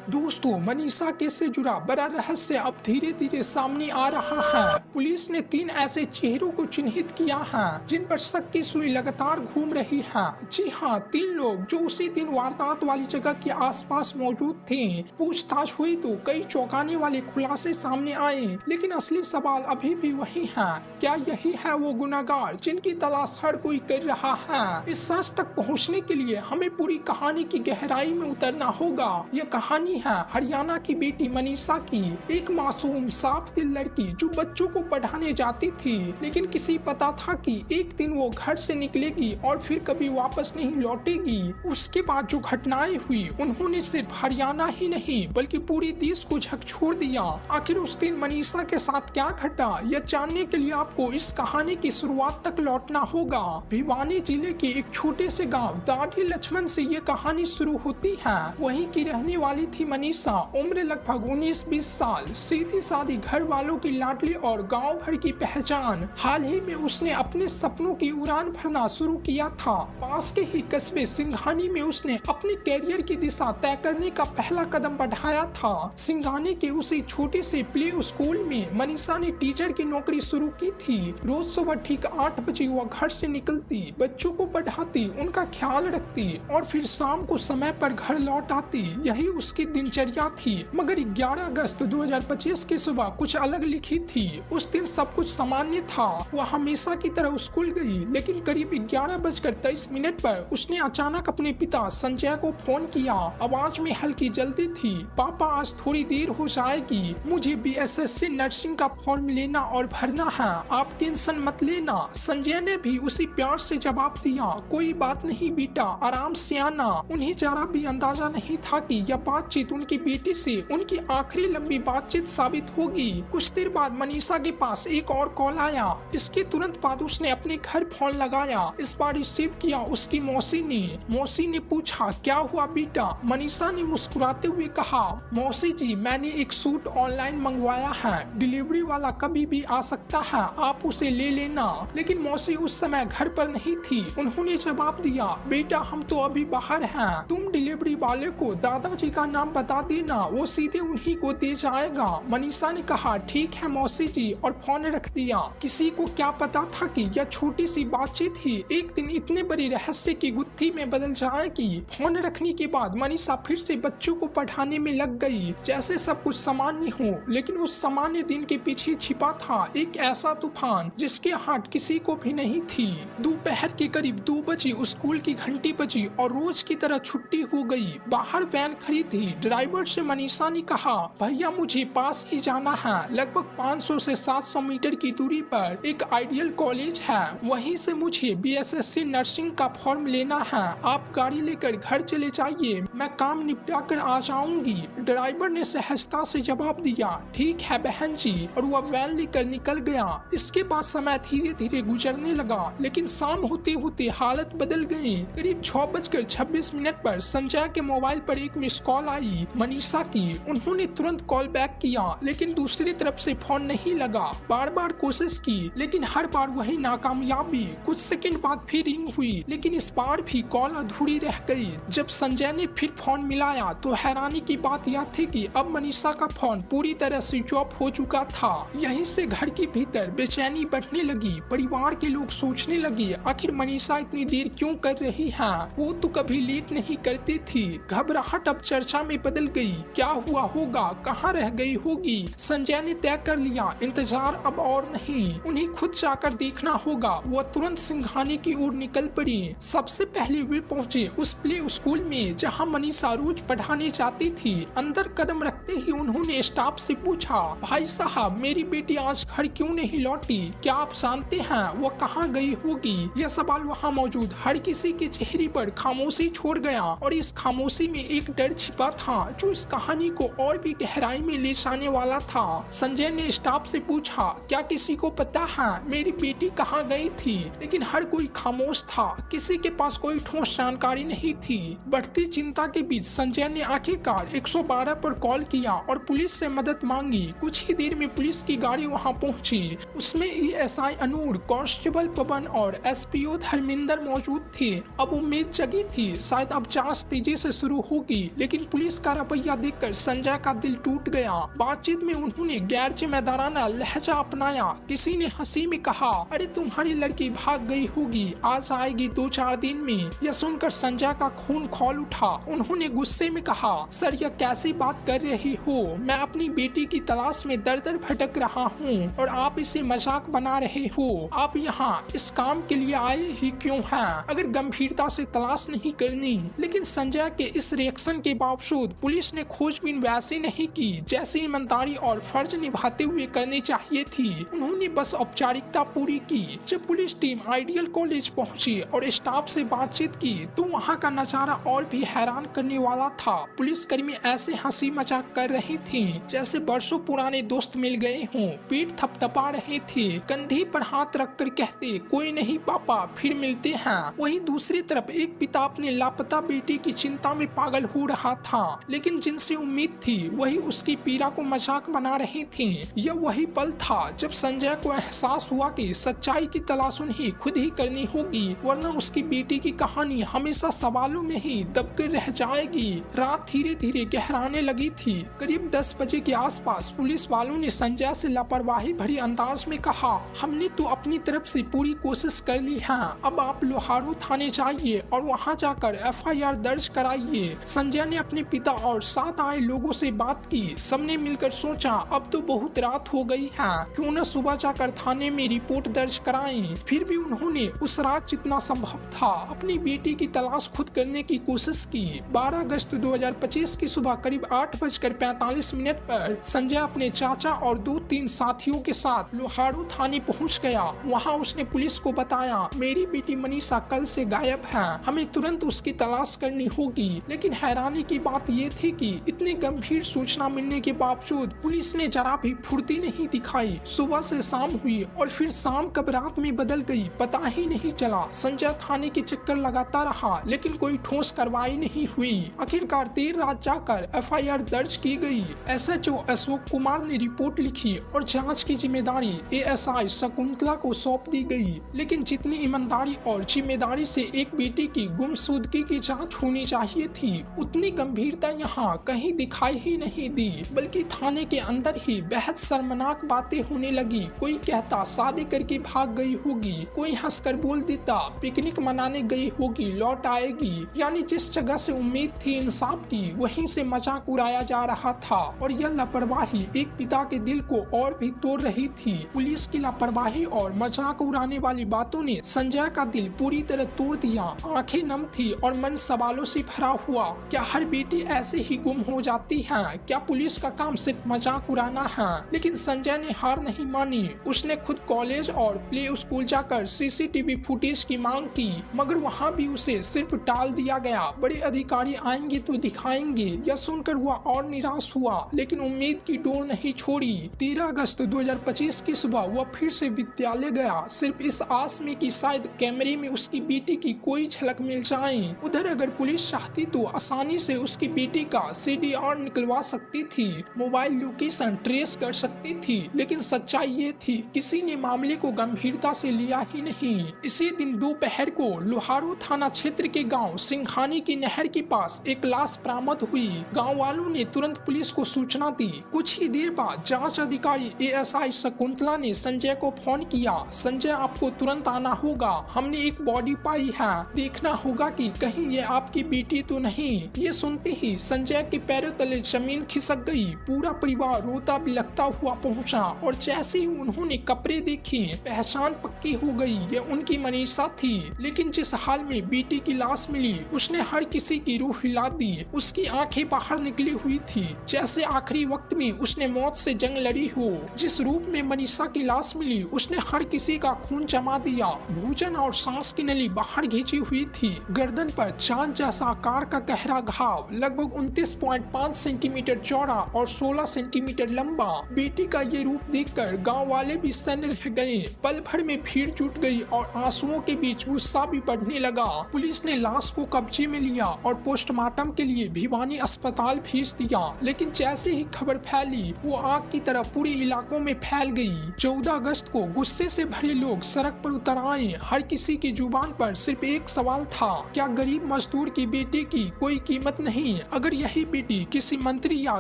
दोस्तों, मनीषा केस से जुड़ा बड़ा रहस्य अब धीरे धीरे सामने आ रहा है। पुलिस ने 3 ऐसे चेहरों को चिन्हित किया है जिन पर शक की सुई लगातार घूम रही है। जी हाँ, 3 लोग जो उसी दिन वारदात वाली जगह के आसपास मौजूद थे। पूछताछ हुई तो कई चौंकाने वाले खुलासे सामने आए, लेकिन असली सवाल अभी भी वही है। क्या यही है वो गुनहगार जिनकी तलाश हर कोई कर रहा है? इस सच तक पहुँचने के लिए हमें पूरी कहानी की गहराई में उतरना होगा। यह कहानी है हरियाणा की बेटी मनीषा की, एक मासूम साफ दिल लड़की जो बच्चों को पढ़ाने जाती थी, लेकिन किसी पता था कि एक दिन वो घर से निकलेगी और फिर कभी वापस नहीं लौटेगी। उसके बाद जो घटनाएं हुई उन्होंने सिर्फ हरियाणा ही नहीं बल्कि पूरे देश को झकझोर दिया। आखिर उस दिन मनीषा के साथ क्या घटा, यह जानने के लिए आपको इस कहानी की शुरुआत तक लौटना होगा। भिवानी जिले के एक छोटे से गाँव दाढ़ी लक्ष्मण से ये कहानी शुरू होती है। वहीं की रहने वाली थी मनीषा, उम्र लगभग 19-20 साल, सीधी सादी, घर वालों की लाडली और गांव भर की पहचान। हाल ही में उसने अपने सपनों की उड़ान भरना शुरू किया था। पास के ही कस्बे सिंघानी में उसने अपने कैरियर की दिशा तय करने का पहला कदम बढ़ाया था। सिंघानी के उसी छोटे से प्ले स्कूल में मनीषा ने टीचर की नौकरी शुरू की थी। रोज सुबह ठीक 8 बजे वह घर से निकलती, बच्चों को पढ़ाती, उनका ख्याल रखती और फिर शाम को समय पर घर लौट आती। यही उसकी दिनचर्या थी। मगर 11 अगस्त 2025 की सुबह कुछ अलग लिखी थी। उस दिन सब कुछ सामान्य था। वह हमेशा की तरह स्कूल गई, लेकिन करीब 11:23 पर उसने अचानक अपने पिता संजय को फोन किया। आवाज में हल्की जल्दी थी। पापा, आज थोड़ी देर हो जाएगी, मुझे BSSC नर्सिंग का फॉर्म लेना और भरना है, आप टेंशन मत लेना। संजय ने भी उसी प्यार से जवाब दिया, कोई बात नहीं बेटा, आराम से आना। उन्हें जरा भी अंदाजा नहीं था कि यह बातचीत उनकी बेटी से उनकी आखिरी लंबी बातचीत साबित होगी। कुछ देर बाद मनीषा के पास एक और कॉल आया। इसके तुरंत बाद उसने अपने घर फोन लगाया। इस बार रिसीव किया उसकी मौसी ने। मौसी ने पूछा, क्या हुआ बेटा? मनीषा ने मुस्कुराते हुए कहा, मौसी जी, मैंने एक सूट ऑनलाइन मंगवाया है, डिलीवरी वाला कभी भी आ सकता है, आप उसे ले लेना। लेकिन मौसी उस समय घर पर नहीं थी। उन्होंने जवाब दिया, बेटा हम तो अभी बाहर हैं, तुम डिलीवरी वाले को दादाजी का नाम बता देना, वो सीधे उन्हीं को दे जाएगा। मनीषा ने कहा, ठीक है मौसी जी, और फोन रख दिया। किसी को क्या पता था कि यह छोटी सी बातचीत ही एक दिन इतने बड़े रहस्य की गुत्थी में बदल जाएगी। फोन रखने के बाद मनीषा फिर से बच्चों को पढ़ाने में लग गई, जैसे सब कुछ सामान्य हो। लेकिन उस सामान्य दिन के पीछे छिपा था एक ऐसा तूफान जिसके हाथ किसी को भी नहीं थी। दोपहर के करीब 2 बजे स्कूल की घंटी बजी और रोज की तरह छुट्टी हो गई। बाहर वैन खड़ी थी। ड्राइवर से मनीषा ने कहा, भैया मुझे पास ही जाना है, लगभग 500 से 700 मीटर की दूरी पर एक आइडियल कॉलेज है, वहीं से मुझे BSSC नर्सिंग का फॉर्म लेना है, आप गाड़ी लेकर घर चले जाइए, मैं काम निपटा कर आ जाऊंगी। ड्राइवर ने सहजता से जवाब दिया, ठीक है बहन जी, और वह वैन लेकर निकल गया। इसके बाद समय धीरे धीरे गुजरने लगा, लेकिन शाम होते होते हालत बदल गई। करीब 6:26 पर संजय के मोबाइल पर एक मिस कॉल आई, मनीषा की। उन्होंने तुरंत कॉल बैक किया, लेकिन दूसरी तरफ से फोन नहीं लगा। बार बार कोशिश की, लेकिन हर बार वही नाकामयाबी। कुछ सेकंड बाद फिर रिंग हुई, लेकिन इस बार भी कॉल अधूरी रह गई। जब संजय ने फिर फोन मिलाया तो हैरानी की बात यह थी कि अब मनीषा का फोन पूरी तरह स्विच ऑफ हो चुका था। यहीं से घर के भीतर बेचैनी बढ़ने लगी। परिवार के लोग सोचने लगे, आखिर मनीषा इतनी देर क्यों कर रही है, वो तो कभी लेट नहीं करती थी। घबराहट अब चर्चा में बदल गई, क्या हुआ होगा, कहाँ रह गई होगी। संजय ने तय कर लिया, इंतजार अब और नहीं, उन्हें खुद जाकर देखना होगा। वह तुरंत सिंघानी की ओर निकल पड़ी। सबसे पहले वे पहुंचे उस प्ले स्कूल में जहां मनीषा रोज पढ़ाने जाती थी। अंदर कदम रखते ही उन्होंने स्टाफ से पूछा, भाई साहब, मेरी बेटी आज घर क्यों नहीं लौटी, क्या आप जानते हैं वो कहाँ गई होगी? यह सवाल वहाँ मौजूद हर किसी के चेहरे पर खामोशी छोड़ गया, और इस खामोशी में एक डर छिपा था जो इस कहानी को और भी गहराई में ले जाने वाला था। संजय ने स्टाफ से पूछा, क्या किसी को पता है मेरी बेटी कहाँ गई थी? लेकिन हर कोई खामोश था, किसी के पास कोई ठोस जानकारी नहीं थी। बढ़ती चिंता के बीच संजय ने आखिरकार 112 पर कॉल किया और पुलिस से मदद मांगी। कुछ ही देर में पुलिस की गाड़ी वहां पहुंची। उसमें ESI अनूर, कांस्टेबल पवन और SPO धर्मेंद्र मौजूद थे। अब उम्मीद जगी थी, शायद अब जांच तेजी से शुरू होगी, लेकिन पुलिस का रवैया देखकर संजय का दिल टूट गया। बातचीत में उन्होंने गैर जिम्मेदाराना लहजा अपनाया। किसी ने हंसी में कहा, अरे तुम्हारी लड़की भाग गई होगी, आज आएगी 2-4 दिन में। यह सुनकर संजय का खून खौल उठा। उन्होंने गुस्से में कहा, सर यह कैसी बात कर रही हो? मैं अपनी बेटी की तलाश में दर दर भटक रहा हूँ और आप इसे मजाक बना रहे हो। आप यहाँ इस काम के लिए आए ही क्यों हैं? अगर गंभीरता से तलाश नहीं करनी। लेकिन संजय के इस रिएक्शन के बावजूद पुलिस ने खोजबीन वैसे नहीं की जैसे ईमानदारी और फर्ज निभाते हुए करनी चाहिए थी। उन्होंने बस औपचारिकता पूरी की। जब पुलिस टीम आइडियल कॉलेज पहुंची और स्टाफ से बातचीत की तो वहां का नजारा और भी हैरान करने वाला था। पुलिसकर्मी ऐसे हंसी मजाक कर रहे थे जैसे बरसों पुराने दोस्त मिल गए हों। पीठ थपथपा रहे थे, कंधे पर हाथ रखकर कहते, कोई नहीं पापा, फिर मिलते हैं। वहीं दूसरी तरफ एक पिता अपने लापता बेटी की चिंता में पागल हो रहा था, लेकिन जिनसे उम्मीद थी वही उसकी पीड़ा को मजाक बना रहे थे। यह वही पल था जब संजय को एहसास हुआ कि सच्चाई की तलाश उन्हें खुद ही करनी होगी, वरना उसकी बेटी की कहानी हमेशा सवालों में ही दबकर रह जाएगी। रात धीरे धीरे गहराने लगी थी। करीब 10 बजे के आसपास पुलिस वालों ने संजय से लापरवाही भरी अंदाज में कहा, हमने तो अपनी तरफ से पूरी कोशिश कर ली है, अब आप लोहारू थाने जाइए और वहां जाकर FIR दर्ज कराइए। संजय ने अपने पिता और साथ आए लोगों से बात की। सबने मिलकर सोचा, अब तो बहुत रात हो गई है, क्यों न सुबह जाकर थाने में रिपोर्ट दर्ज कराएं। फिर भी उन्होंने उस रात जितना संभव था अपनी बेटी की तलाश खुद करने की कोशिश की। 12 अगस्त 2025 की सुबह करीब 8:45 पर संजय अपने चाचा और 2-3 साथियों के साथ लोहारू थाने पहुंच गया। वहां उसने पुलिस को बताया, मेरी बेटी मनीषा कल से गायब है, हमें तुरंत उसकी तलाश करनी होगी। लेकिन हैरानी की बात ये थी कि इतनी गंभीर सूचना मिलने के बावजूद पुलिस ने जरा भी फुर्ती नहीं दिखाई। सुबह से शाम हुई और फिर शाम कब रात में बदल गई पता ही नहीं चला। संजय थाने के चक्कर लगाता रहा, लेकिन कोई ठोस कार्रवाई नहीं हुई। आखिरकार देर रात जाकर FIR दर्ज की गई। SHO अशोक कुमार ने रिपोर्ट लिखी और जांच की जिम्मेदारी ASI शकुंतला को सौंप दी गई। लेकिन जितनी ईमानदारी और जिम्मेदारी से एक बेटी की गुमशुदगी की जांच होनी चाहिए थी, उतनी गंभीरता यहाँ कहीं दिखाई ही नहीं दी, बल्कि थाने के अंदर ही बेहद शर्मनाक बातें होने लगी। कोई कहता शादी करके भाग गई होगी, कोई हंसकर बोल देता पिकनिक मनाने गई होगी, लौट आएगी। यानी जिस जगह से उम्मीद थी इंसाफ की, वहीं से मजाक उड़ाया जा रहा था। और यह लापरवाही एक पिता के दिल को और भी तोड़ रही थी। पुलिस की लापरवाही और मजाक उड़ाने वाली बातों ने संजय का दिल पूरी तरह तोड़ दिया। आंखें नम थी और मन सवालों से भरा हुआ। क्या हर बेटी ऐसे ही गुम हो जाती है? क्या पुलिस का काम सिर्फ मजाक उड़ाना है? लेकिन संजय ने हार नहीं मानी। उसने खुद कॉलेज और प्ले स्कूल जाकर CCTV फुटेज की मांग की, मगर वहाँ भी उसे सिर्फ टाल दिया गया। बड़े अधिकारी आएंगे तो दिखाएंगे। यह सुनकर वह और निराश हुआ, लेकिन उम्मीद की डोर नहीं छोड़ी। 13 अगस्त 2025 की सुबह वह फिर से विद्यालय गया, सिर्फ इस आस में कि शायद कैमरे में उसकी बेटी की कोई झलक मिल जाए। उधर अगर पुलिस चाहती तो आसानी से उसकी बेटी का CDR निकलवा सकती थी, मोबाइल लोकेशन ट्रेस कर सकती थी। लेकिन सच्चाई ये थी, किसी ने मामले को गंभीरता से लिया ही नहीं। इसी दिन दोपहर को लोहारू थाना क्षेत्र के गांव सिंघानी की नहर के पास एक लाश बरामद हुई। गांव वालों ने तुरंत पुलिस को सूचना दी। कुछ ही देर बाद जांच अधिकारी ASI शकुंतला ने संजय को फोन किया। संजय, आपको तुरंत आना होगा, हमने एक बॉडी पाई है, देखना होगा कि कहीं ये आपकी बेटी तो नहीं। ये सुनते ही संजय के पैरों तले जमीन खिसक गई। पूरा परिवार रोता बिलखता हुआ पहुंचा और जैसे ही उन्होंने कपड़े देखे, पहचान पक्की हो गई, ये उनकी मनीषा थी। लेकिन जिस हाल में बेटी की लाश मिली, उसने हर किसी की रूह हिला दी। उसकी आंखें बाहर निकली हुई थी, जैसे आखिरी वक्त में उसने मौत से जंग लड़ी हो। जिस रूप में मनीषा की लाश मिली, उसने हर किसी का खून जमा दिया। भोजन और सांस की नली बाहर खींची हुई थी। गर्दन पर चांद जैसा आकार का गहरा घाव, लगभग 29.5 सेंटीमीटर चौड़ा और 16 सेंटीमीटर लंबा। बेटी का ये रूप देखकर गांव वाले भी सन्न रह गए। पल भर में भीड़ जुट गई और आंसुओं के बीच गुस्सा भी बढ़ने लगा। पुलिस ने लाश को कब्जे में लिया और पोस्टमार्टम के लिए भिवानी अस्पताल भेज दिया। लेकिन जैसे ही खबर फैली, वो आग की तरह पूरे इलाकों में फैल गई। 14 अगस्त को गुस्से से भरे लोग सड़क पर उतर आए। हर किसी की जुबान पर सिर्फ एक सवाल था, क्या गरीब मजदूर की बेटी की कोई कीमत नहीं। अगर यही बेटी किसी मंत्री या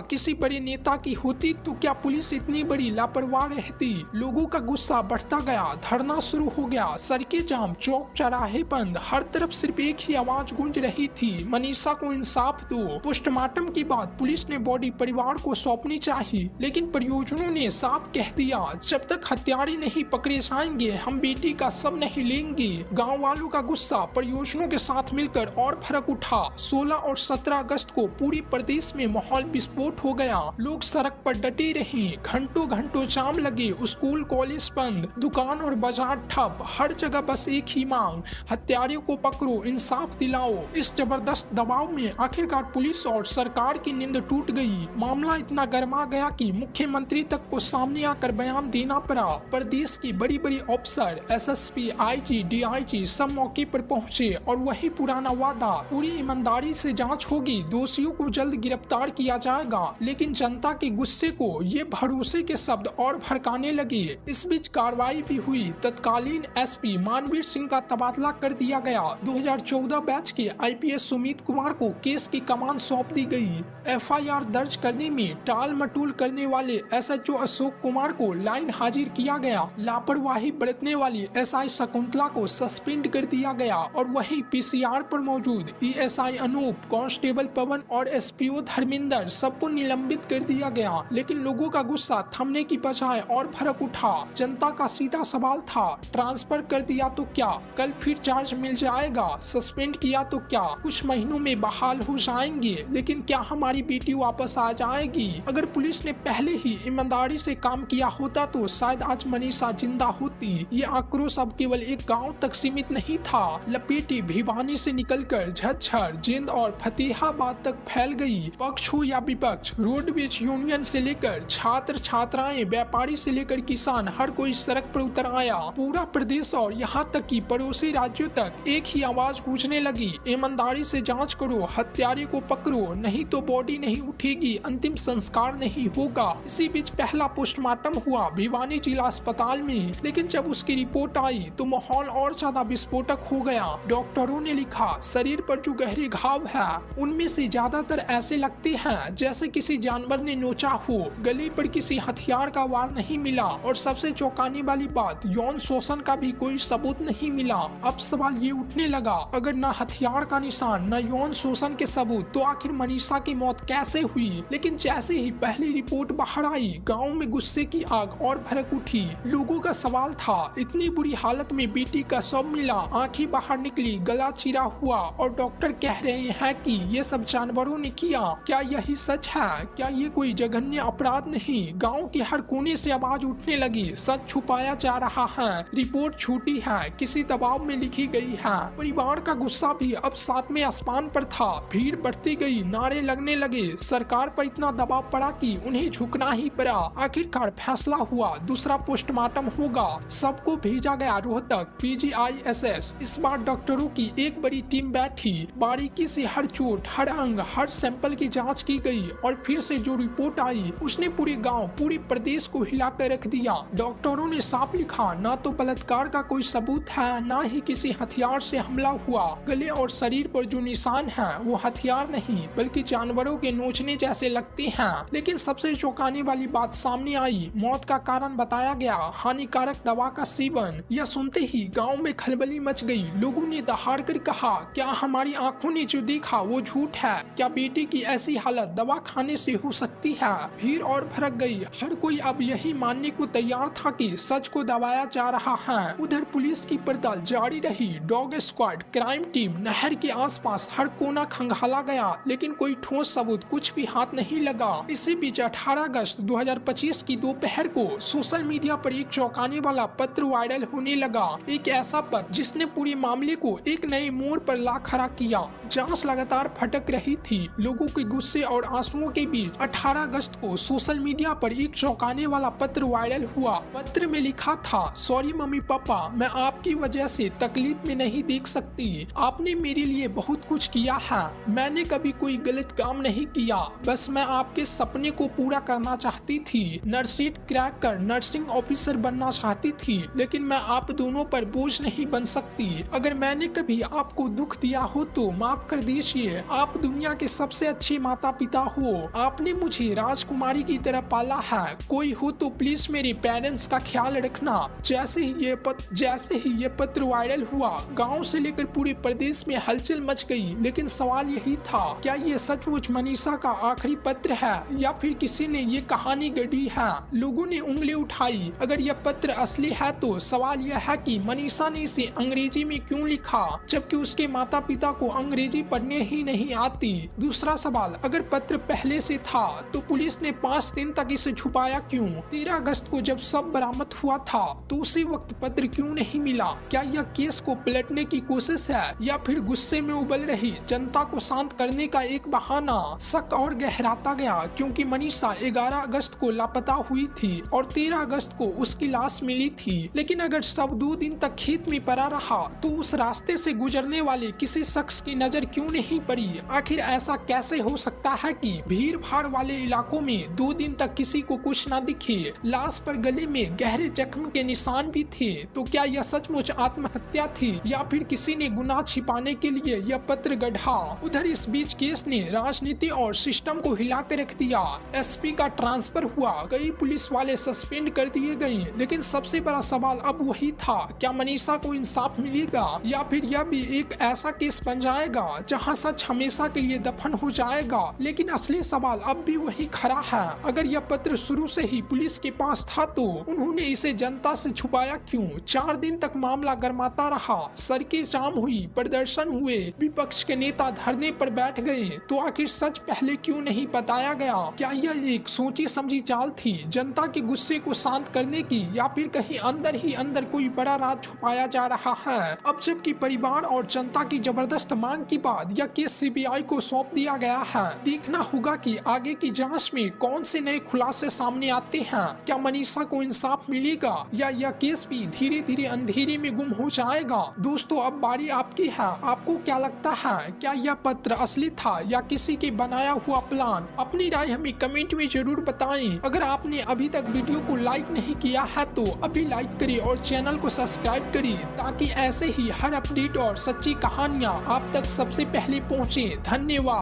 किसी बड़े नेता की होती तो क्या पुलिस इतनी बड़ी लापरवाह रहती। लोगों का गुस्सा बढ़ता गया, धरना शुरू हो गया, सड़कें जाम, चौक चौराहे बंद, हर तरफ सिर्फ एक ही आवाज गूंज रही थी, मनीषा को इंसाफ दो। पोस्टमार्टम के बाद पुलिस ने बॉडी परिवार को सौंपनी चाहिए, लेकिन परियोजनों ने साफ कह दिया जब तक हत्यारे नहीं पकड़े जाएंगे हम बेटी का सब नहीं लेंगे। गांव वालों का गुस्सा परियोजनों के साथ मिलकर और भड़क उठा। 16 और 17 अगस्त को पूरी प्रदेश में माहौल विस्फोट हो गया। लोग सड़क पर डटे रहे, घंटों घंटों जाम लगे, स्कूल कॉलेज बंद, दुकान और बाजार ठप, हर जगह बस एक ही मांग, हत्यारियों को पकड़ो, इंसाफ दिलाओ। इस जबरदस्त दबाव में आखिरकार पुलिस और सरकार की नींद टूट गई। मामला इतना गर्मा गया कि मुख्यमंत्री तक को सामने आकर बयान देना पड़ा। प्रदेश की बड़ी बड़ी अफसर, एसएसपी, आईजी, डीआईजी सब मौके पर पहुंचे और वही पुराना वादा, पूरी ईमानदारी से जांच होगी, दोषियों को जल्द गिरफ्तार किया जाएगा। लेकिन जनता के गुस्से को ये भरोसे के शब्द और भड़काने लगे। इस बीच कार्रवाई भी हुई। तत्कालीन एसपी मानवीर सिंह का तबादला कर दिया गया। 2014 बैच के आईपीएस सुमित कुमार को केस की कमान सौंप दी गई। एफआईआर दर्ज करने में टाल मटोल करने वाले एसएचओ अशोक कुमार को लाइन हाजिर किया गया। लापरवाही बरतने वाली एसआई शकुंतला को सस्पेंड कर दिया गया और वहीं पीसीआर पर मौजूद ईएसआई अनूप, कांस्टेबल पवन और एसपीओ धर्मेंद्र सबको निलंबित कर दिया गया। लेकिन लोगों का गुस्सा थमने की बजाय और भड़क उठा। जनता का सीधा सवाल था, ट्रांसफर कर दिया तो क्या, कल फिर चार्ज मिल जाएगा, सस्पेंड किया तो क्या, कुछ महीनों में बहाल हो जाएंगे, लेकिन क्या हमारी बेटी वापस आ जाएगी। अगर पुलिस ने पहले ही ईमानदारी से काम किया होता तो शायद आज मनीषा जिंदा होती। ये आक्रोश अब केवल एक गांव तक सीमित नहीं था, लपेटी भिवानी से निकलकर झज्जर, जिंद और फतेहाबाद तक फैल गई। पक्ष हो या विपक्ष, रोडवेज यूनियन से लेकर छात्र छात्राएं, व्यापारी से लेकर किसान, हर कोई सड़क पर उतर आया। पूरा प्रदेश और यहाँ तक कि पड़ोसी राज्यों तक एक ही आवाज गूंजने लगी, ईमानदारी से जांच करो, हत्यारे को पकड़ो, नहीं तो बॉडी नहीं उठेगी, अंतिम संस्कार नहीं होगा। इसी बीच पहला पोस्टमार्टम हुआ भिवानी जिला अस्पताल में, लेकिन जब उसकी रिपोर्ट आई तो माहौल और ज्यादा विस्फोटक हो गया। डॉक्टरों ने लिखा शरीर पर जो गहरे घाव है उनमें से ज्यादातर ऐसे लगते हैं जैसे किसी जानवर ने नोचा हो। गले पर किसी हथियार का वार नहीं मिला और सबसे चौंकाने वाली बात, यौन शोषण का भी कोई सबूत नहीं मिला। अब सवाल ये उठने लगा, अगर न हथियार का निशान न यौन शोषण के सबूत तो आखिर मनीषा की मौत कैसे हुई। लेकिन जैसे ही पहली रिपोर्ट बाहर आई, गांव में गुस्से की आग और भड़क उठी। लोगों का सवाल था, इतनी बुरी हालत में बेटी का शव मिला, आंखें बाहर निकली, गला चीरा हुआ और डॉक्टर कह रहे हैं कि ये सब जानवरों ने किया। क्या यही सच है? क्या ये कोई जघन्य अपराध नहीं? गांव के हर कोने से आवाज उठने लगी, सच छुपाया जा रहा है, रिपोर्ट झूठी है, किसी दबाव में लिखी गई है। परिवार का गुस्सा भी अब सातवें आसमान पर था। भीड़ बढ़ती गई, नारे लगने लगे, सरकार पर इतना दबाव पड़ा कि उन्हें झुकना ही पड़ा। आखिरकार फैसला हुआ, दूसरा पोस्टमार्टम होगा। सबको भेजा गया रोहतक पीजीआईएसएस। इस बार डॉक्टरों की एक बड़ी टीम बैठी, बारीकी से हर चोट, हर अंग, हर सैंपल की जांच की गई और फिर से जो रिपोर्ट आई उसने पूरे गांव, पूरे प्रदेश को हिलाकर रख दिया। डॉक्टरों ने साफ लिखा, ना तो बलात्कार का कोई सबूत है, ना ही किसी हथियार से हमला हुआ। गले और शरीर पर जो निशान है वो हथियार नहीं बल्कि जानवरों के नोचने जैसे लगते हैं। लेकिन सबसे चौंकाने वाली बात सामने आई, मौत का कारण बताया गया, हानिकारक दवा का सेवन। यह सुनते ही गांव में खलबली मच गई। लोगों ने दहाड़ कर कहा, क्या हमारी आंखों ने जो देखा वो झूठ है? क्या बेटी की ऐसी हालत दवा खाने से हो सकती है? भीड़ और भड़क गई। हर कोई अब यही मानने को तैयार था कि सच को दबाया जा रहा है। उधर पुलिस की पड़ताल जारी रही। डॉग स्क्वाड, क्राइम टीम, नहर के आसपास हर कोना खंगाला गया, लेकिन कोई ठोस सबूत कुछ भी हाथ नहीं लगा। इसी बीच 18 अगस्त 2025 की दोपहर को सोशल मीडिया पर एक चौंकाने वाला पत्र वायरल होने लगा। एक ऐसा पत्र जिसने पूरे मामले को एक नए मोड़ पर ला खड़ा किया। जांच लगातार भटक रही थी। लोगों के गुस्से और आंसुओं के बीच 18 अगस्त को सोशल मीडिया पर एक चौंकाने वाला पत्र वायरल हुआ। पत्र में लिखा था, सॉरी मम्मी पापा, मैं आपकी वजह से तकलीफ में नहीं देख सकती। आपने मेरे लिए बहुत कुछ किया है। मैंने कभी कोई गलत काम नहीं किया, बस मैं आपके सपने को पूरा करना चाहती थी। नर्सिट क्रैक कर नर्सिंग ऑफिसर बनना चाहती थी, लेकिन मैं आप दोनों पर बोझ नहीं बन सकती। अगर मैंने कभी आपको दुख दिया हो दोस्तों माफ कर दीजिए, आप दुनिया के सबसे अच्छे माता पिता हो। आपने मुझे राजकुमारी की तरह पाला है। कोई हो तो प्लीज मेरे पेरेंट्स का ख्याल रखना। जैसे ही ये पत्र वायरल हुआ, गांव से लेकर पूरे प्रदेश में हलचल मच गई। लेकिन सवाल यही था, क्या ये सचमुच मनीषा का आखिरी पत्र है या फिर किसी ने ये कहानी गढ़ी है? लोगों ने उंगली उठाई। अगर यह पत्र असली है तो सवाल यह है कि मनीषा ने इसे अंग्रेजी में क्यों लिखा, जबकि उसके माता पिता को अंग्रेजी पढ़ने ही नहीं आती। दूसरा सवाल, अगर पत्र पहले से था तो पुलिस ने 5 दिन तक इसे छुपाया क्यों? 13 अगस्त को जब सब बरामद हुआ था तो उसी वक्त पत्र क्यों नहीं मिला? क्या यह केस को पलटने की कोशिश है या फिर गुस्से में उबल रही जनता को शांत करने का एक बहाना? शक और गहराता गया क्योंकि मनीषा 11 अगस्त को लापता हुई थी और 13 अगस्त को उसकी लाश मिली थी। लेकिन अगर शव 2 दिन तक खेत में पड़ा रहा तो उस रास्ते से गुजरने वाले किसी शख्स की नजर क्यों नहीं पड़ी? आखिर ऐसा कैसे हो सकता है कि भीड़ भाड़ वाले इलाकों में 2 दिन तक किसी को कुछ न दिखे? लाश पर गले में गहरे जख्म के निशान भी थे। तो क्या यह सचमुच आत्महत्या थी या फिर किसी ने गुनाह छिपाने के लिए यह पत्र गढ़ा? उधर इस बीच केस ने राजनीति और सिस्टम को हिला कर रख दिया। एसपी का ट्रांसफर हुआ, कई पुलिस वाले सस्पेंड कर दिए गए। लेकिन सबसे बड़ा सवाल अब वही था, क्या मनीषा को इंसाफ मिलेगा या फिर यह भी एक ऐसा केस बन जाएगा जहां सच हमेशा के लिए दफन हो जाएगा? लेकिन असली सवाल अब भी वही खड़ा है। अगर यह पत्र शुरू से ही पुलिस के पास था तो उन्होंने इसे जनता से छुपाया क्यों? 4 दिन तक मामला गर्माता रहा, सड़कें जाम हुई, प्रदर्शन हुए, विपक्ष के नेता धरने पर बैठ गए। तो आखिर सच पहले क्यों नहीं बताया गया? क्या यह एक सोची समझी चाल थी जनता के गुस्से को शांत करने की, या फिर कहीं अंदर ही अंदर कोई बड़ा राज छुपाया जा रहा है? अब जबकि परिवार और जनता की जबरदस्त मांग के बाद यह केस सीबीआई को सौंप दिया गया है। देखना होगा कि आगे की जांच में कौन से नए खुलासे सामने आते हैं। क्या मनीषा को इंसाफ मिलेगा या यह केस भी धीरे धीरे अंधेरे में गुम हो जाएगा? दोस्तों अब बारी आपकी है, आपको क्या लगता है? क्या यह पत्र असली था या किसी के बनाया हुआ प्लान? अपनी राय हमें कमेंट में जरूर बताएं। अगर आपने अभी तक वीडियो को लाइक नहीं किया है तो अभी लाइक करें और चैनल को सब्सक्राइब करें ताकि ऐसे ही हर अपडेट और सच्ची कहानियां आप तक सबसे पहले पहुंचे। धन्यवाद।